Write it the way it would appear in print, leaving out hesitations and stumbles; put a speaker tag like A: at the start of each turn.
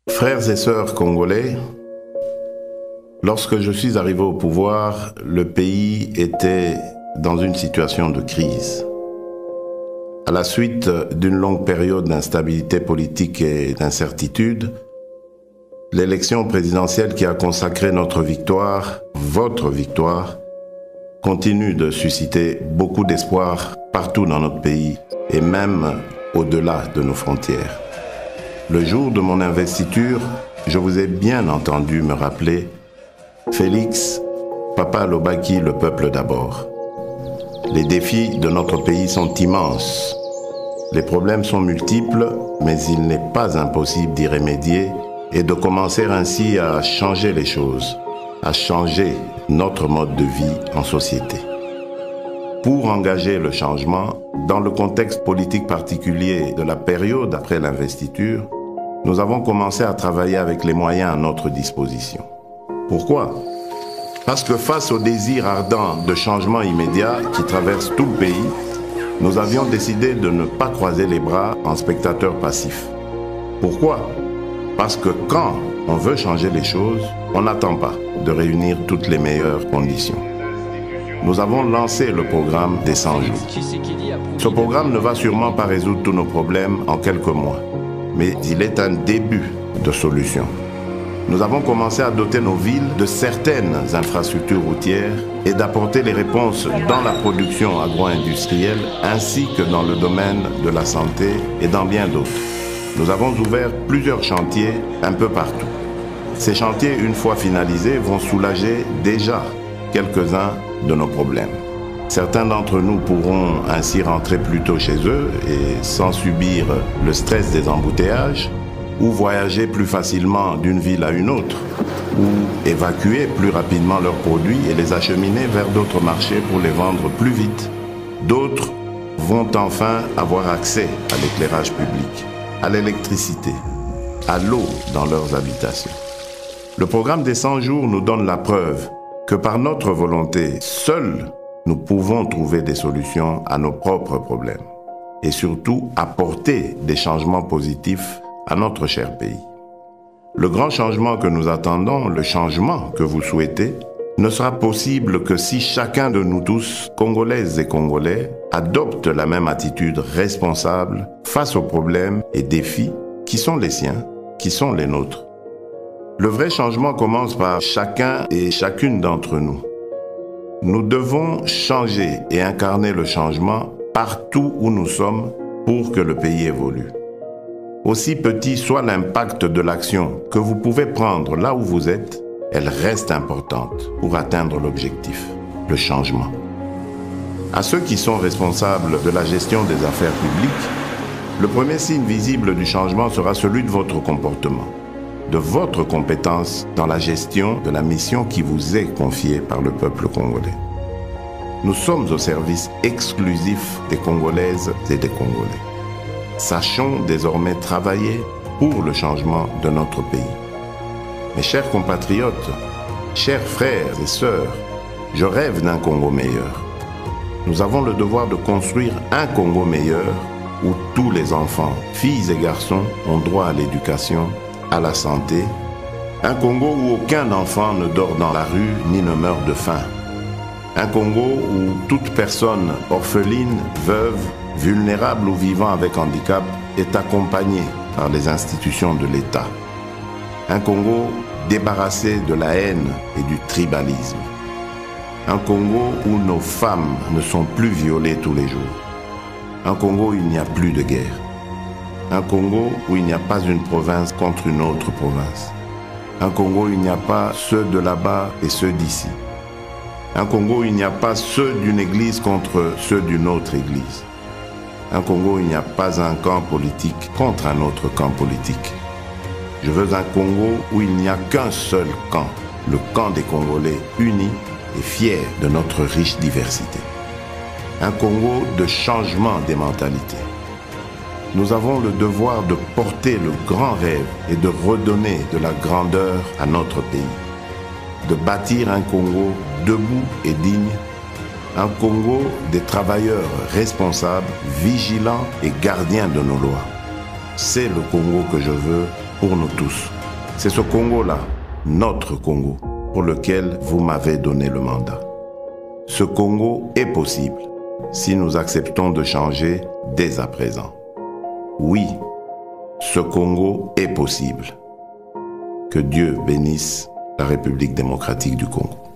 A: Frères et sœurs congolais, lorsque je suis arrivé au pouvoir, le pays était dans une situation de crise. À la suite d'une longue période d'instabilité politique et d'incertitude, l'élection présidentielle qui a consacré notre victoire, votre victoire, continue de susciter beaucoup d'espoir partout dans notre pays et même au-delà de nos frontières. Le jour de mon investiture, je vous ai bien entendu me rappeler « Félix, Papa Lobaki, le peuple d'abord ». Les défis de notre pays sont immenses. Les problèmes sont multiples, mais il n'est pas impossible d'y remédier et de commencer ainsi à changer les choses, à changer notre mode de vie en société. Pour engager le changement, dans le contexte politique particulier de la période après l'investiture, nous avons commencé à travailler avec les moyens à notre disposition. Pourquoi ? Parce que face au désir ardent de changement immédiat qui traverse tout le pays, nous avions décidé de ne pas croiser les bras en spectateurs passifs. Pourquoi ? Parce que quand on veut changer les choses, on n'attend pas de réunir toutes les meilleures conditions. Nous avons lancé le programme des 100 jours. Ce programme ne va sûrement pas résoudre tous nos problèmes en quelques mois, mais il est un début de solution. Nous avons commencé à doter nos villes de certaines infrastructures routières et d'apporter les réponses dans la production agro-industrielle ainsi que dans le domaine de la santé et dans bien d'autres. Nous avons ouvert plusieurs chantiers un peu partout. Ces chantiers, une fois finalisés, vont soulager déjà quelques-uns de nos problèmes. Certains d'entre nous pourront ainsi rentrer plus tôt chez eux et sans subir le stress des embouteillages, ou voyager plus facilement d'une ville à une autre, ou évacuer plus rapidement leurs produits et les acheminer vers d'autres marchés pour les vendre plus vite. D'autres vont enfin avoir accès à l'éclairage public, à l'électricité, à l'eau dans leurs habitations. Le programme des 100 jours nous donne la preuve que par notre volonté, seuls nous pouvons trouver des solutions à nos propres problèmes et surtout apporter des changements positifs à notre cher pays. Le grand changement que nous attendons, le changement que vous souhaitez, ne sera possible que si chacun de nous tous, Congolaises et Congolais, adopte la même attitude responsable face aux problèmes et défis qui sont les siens, qui sont les nôtres. Le vrai changement commence par chacun et chacune d'entre nous. Nous devons changer et incarner le changement partout où nous sommes pour que le pays évolue. Aussi petit soit l'impact de l'action que vous pouvez prendre là où vous êtes, elle reste importante pour atteindre l'objectif, le changement. À ceux qui sont responsables de la gestion des affaires publiques, le premier signe visible du changement sera celui de votre comportement, de votre compétence dans la gestion de la mission qui vous est confiée par le peuple congolais. Nous sommes au service exclusif des Congolaises et des Congolais. Sachons désormais travailler pour le changement de notre pays. Mes chers compatriotes, chers frères et sœurs, je rêve d'un Congo meilleur. Nous avons le devoir de construire un Congo meilleur où tous les enfants, filles et garçons, ont droit à l'éducation, à la santé. Un Congo où aucun enfant ne dort dans la rue ni ne meurt de faim. Un Congo où toute personne orpheline, veuve, vulnérable ou vivant avec handicap est accompagné par les institutions de l'État. Un Congo débarrassé de la haine et du tribalisme. Un Congo où nos femmes ne sont plus violées tous les jours. Un Congo où il n'y a plus de guerre. Un Congo où il n'y a pas une province contre une autre province. Un Congo où il n'y a pas ceux de là-bas et ceux d'ici. Un Congo où il n'y a pas ceux d'une église contre ceux d'une autre église. Un Congo où il n'y a pas un camp politique contre un autre camp politique. Je veux un Congo où il n'y a qu'un seul camp, le camp des Congolais unis et fiers de notre riche diversité. Un Congo de changement des mentalités. Nous avons le devoir de porter le grand rêve et de redonner de la grandeur à notre pays. De bâtir un Congo debout et digne, un Congo des travailleurs responsables, vigilants et gardiens de nos lois. C'est le Congo que je veux pour nous tous. C'est ce Congo-là, notre Congo, pour lequel vous m'avez donné le mandat. Ce Congo est possible si nous acceptons de changer dès à présent. Oui, ce Congo est possible. Que Dieu bénisse la République démocratique du Congo.